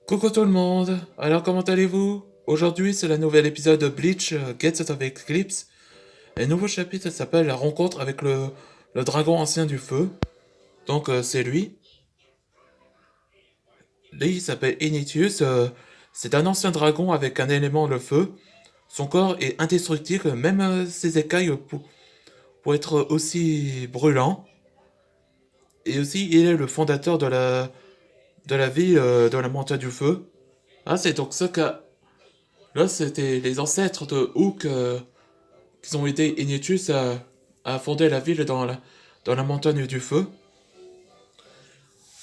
Coucou tout le monde, alors comment allez-vous? Aujourd'hui c'est le nouvel épisode de Bleach Gets Out of Eclipse. Et le nouveau chapitre s'appelle La rencontre avec le dragon ancien du feu. Donc c'est lui. Lui il s'appelle Initius. C'est un ancien dragon avec un élément le feu. Son corps est indestructible, même ses écailles pour être aussi brûlant. Et aussi il est le fondateur de la ville de la montagne du feu. Ah c'est donc ça que... Là c'était les ancêtres de Hook qui ont aidé Ignatius à fonder la ville dans la montagne du feu.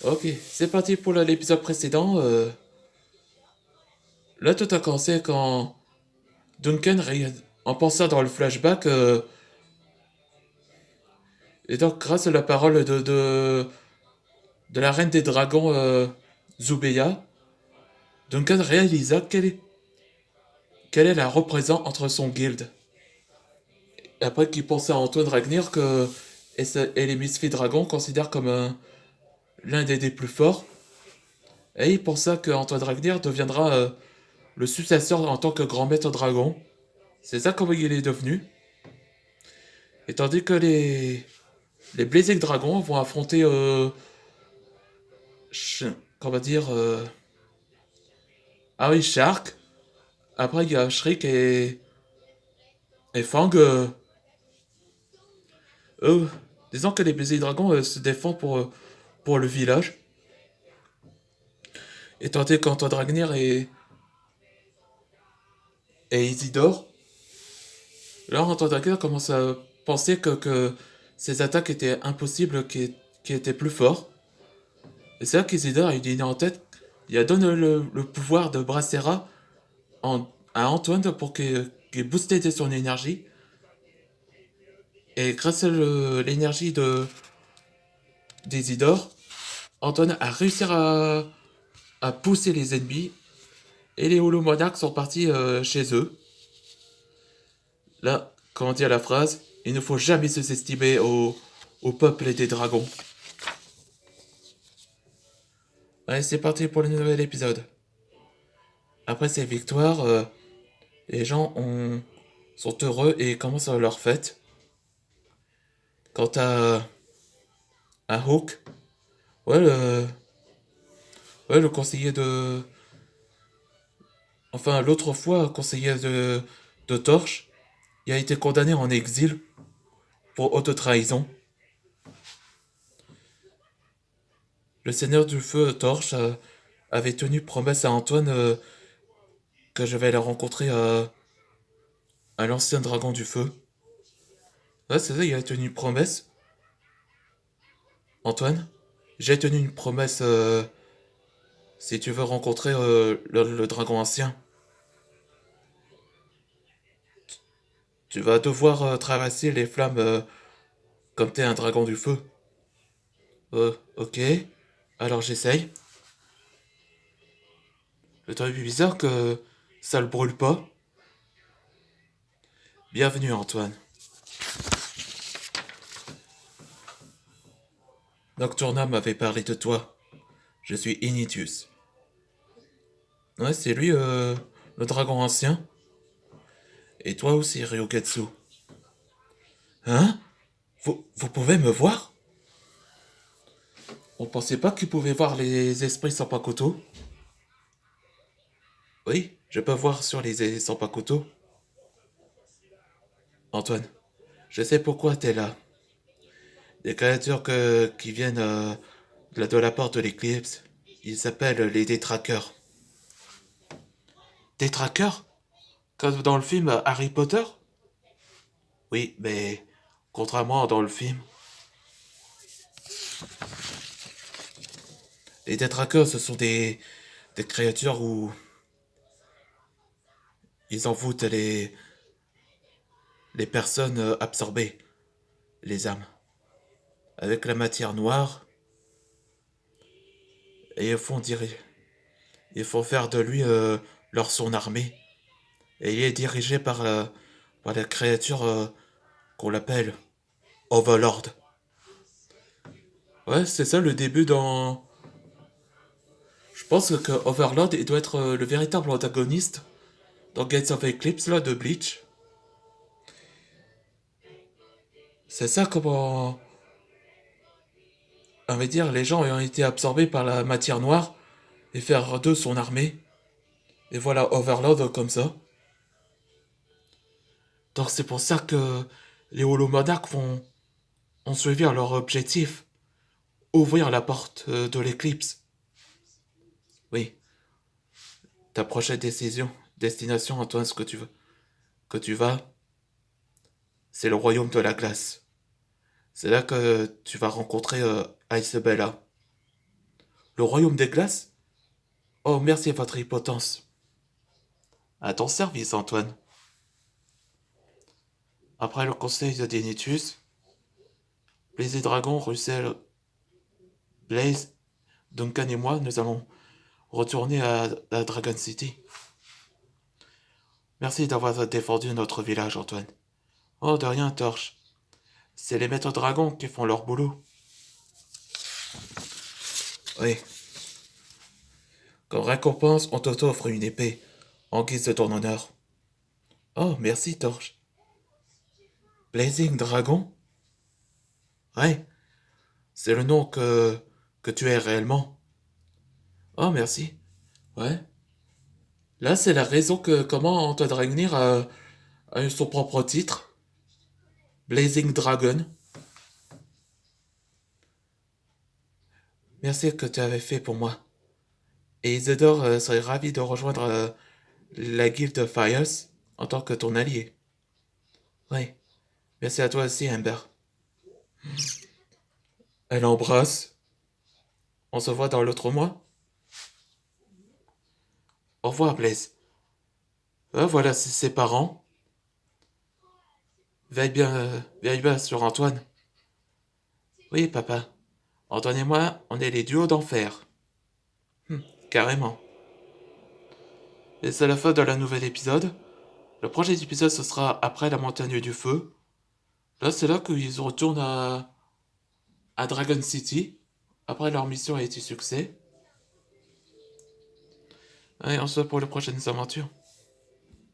Ok, c'est parti pour l'épisode précédent. Là, tout a commencé quand Duncan, en pensant dans le flashback, et donc grâce à la parole de la reine des dragons, Zubeya, Duncan réalisa quelle est la représentante entre son guild. Et après qu'il pensait à Antoine Ragnir et les Misfits Dragons considèrent comme l'un des plus forts. Et il pensa qu'Antoine Ragnir deviendra le successeur en tant que grand maître dragon. C'est ça comment il est devenu. Et tandis que les Blazing Dragons vont affronter, comment dire, Harry Shark. Après, il y a Shriek et Fang. Eux, disons que les Blazing Dragons se défendent pour le village. Et tandis qu'Antoine Ragnir et Isidore, là, Antoine Ragnir commence à penser que ses attaques étaient impossibles, qui étaient plus forts. Et c'est là qu'Isidore a une idée en tête. Il a donné le pouvoir de Brassera à Antoine pour qu'il boosté de son énergie. Et grâce à l'énergie d'Isidore, Antoine a réussi à pousser les ennemis. Et les holomonarques sont partis chez eux. Là, comment dire la phrase, il ne faut jamais se s'estimer au peuple des dragons. Allez, c'est parti pour le nouvel épisode. Après ces victoires, les gens sont heureux et commencent leur fête. Quant à Hook, ouais, le conseiller de. Enfin, l'autre fois, conseiller de Torche, il a été condamné en exil pour haute trahison. Le seigneur du feu Torche avait tenu promesse à Antoine que je vais la rencontrer à l'ancien dragon du feu. Ouais, c'est ça, il a tenu une promesse. Antoine, j'ai tenu une promesse si tu veux rencontrer le dragon ancien. Tu vas devoir traverser les flammes comme t'es un dragon du feu. Ok. Alors j'essaye. Le truc bizarre que ça le brûle pas. Bienvenue Antoine. Nocturna m'avait parlé de toi. Je suis Initius. Ouais, c'est lui, le dragon ancien. Et toi aussi, Ryugetsu. Hein? Vous pouvez me voir? On pensait pas qu'il pouvait voir les esprits sans pakoto. Oui, je peux voir sur les sans pakoto. Antoine, je sais pourquoi t'es là. Des créatures qui viennent de la porte de l'éclipse, ils s'appellent les détraqueurs. Détraqueurs? Comme dans le film Harry Potter? Oui, mais contrairement dans le film, les détraqueurs ce sont des créatures où ils envoûtent les personnes absorbées, les âmes, avec la matière noire, et ils font faire de lui son armée. Et il est dirigé par la créature qu'on l'appelle Overlord. Ouais, c'est ça le début dans. pense que Overlord, il doit être le véritable antagoniste dans Gates of Eclipse, là, de Bleach. C'est ça comment... On va dire, les gens ont été absorbés par la matière noire et faire d'eux son armée. Et voilà Overlord comme ça. Donc c'est pour ça que les holomonarques ont suivi à leur objectif. Ouvrir la porte de l'éclipse. Oui, ta prochaine décision, destination, Antoine, ce que tu veux. Que tu vas, c'est le royaume de la glace. C'est là que tu vas rencontrer Icebella. Le royaume des glaces? Oh, merci, votre impotence. À ton service, Antoine. Après le conseil de Dénitus, les dragons, Russell, Blaze, Duncan et moi, nous allons retourner à Dragon City. Merci d'avoir défendu notre village, Antoine. Oh, de rien, Torche. C'est les maîtres dragons qui font leur boulot. Oui. Comme récompense, on t'offre une épée, en guise de ton honneur. Oh, merci, Torche. Blazing Dragon? Ouais, c'est le nom que tu es réellement. Oh, merci. Ouais. Là, c'est la raison que comment Antoine Dragnir a eu son propre titre. Blazing Dragon. Merci que tu avais fait pour moi. Et Isidore serait ravi de rejoindre la Guilde Fires en tant que ton allié. Oui. Merci à toi aussi, Amber. Elle embrasse. On se voit dans l'autre mois. Au revoir, Blaze. Voilà ses parents. Veille bien sur Antoine. Oui, papa. Antoine et moi, on est les duos d'enfer. Carrément. Et c'est la fin de la nouvelle épisode. Le prochain épisode, ce sera après la montagne du feu. Là, c'est là qu'ils retournent à Dragon City. Après leur mission a été succès. Et on se voit pour les prochaines aventures.